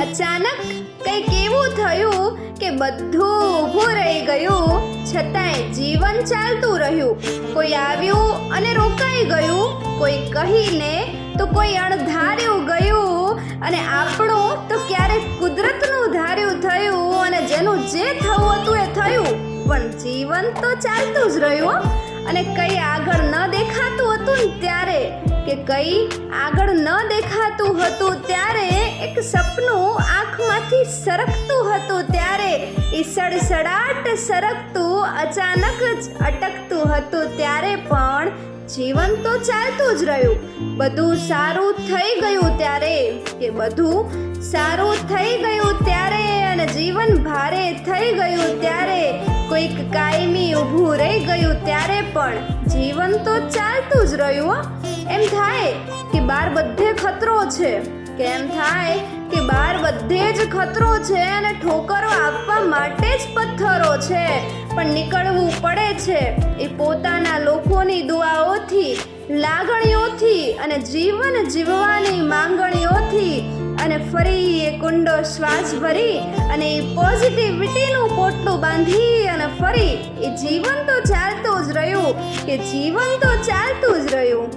અચાનક કંઈક એવું થયું કે બધું ઊભું રહી ગયું, છતાંય જીવન ચાલતું રહ્યું. કોઈ આવ્યું અને રોકાઈ ગયું, કોઈ કહીને તો કોઈ અણધાર્યું ગયું, અને આપણું તો ક્યારેક કુદરતનું ધાર્યું થયું, અને જેનું જે થવું હતું એ થયું. પણ જીવન તો ચાલતું જ રહ્યું. અને કઈ આગળ ન દેખાતું હતું ને ત્યારે, કે કઈ આગળ ન દેખાતું હતું ત્યારે, એક સપનું આંખમાંથી સરકતું હતું ત્યારે, એ સડસડાટ સરકતું અચાનક જ અટકતું હતું ત્યારે પણ જીવન તો ચાલતું જ રહ્યું. બધું સારું થઈ ગયું ત્યારે, કે બધું સારું થઈ ગયું ત્યારે, અને જીવન ભારે થઈ ગયું ત્યારે, કોઈક કાયમી ઊભું રહી ગયું ત્યારે પણ જીવન તો ચાલતું જ રહ્યું. એમ થાય કે બાર બધે ખતરો છે, કે એમ થાય કે બાર બધે જ ખતરો છે, અને ઠોકરો આપવા માટે જ પથ્થરો છે, પણ નીકળવું પડે છે એ પોતાના લોકોની દુઆઓથી, લાગણીઓથી, અને જીવન જીવવાની માંગણીઓથી, અને ફરી એ કુંડો શ્વાસ ભરી અને એ પોઝિટિવિટીનું પોટલું બાંધી, અને ફરી એ જીવન તો ચાલતું જ રહ્યું, કે જીવન તો ચાલતું જ રહ્યું.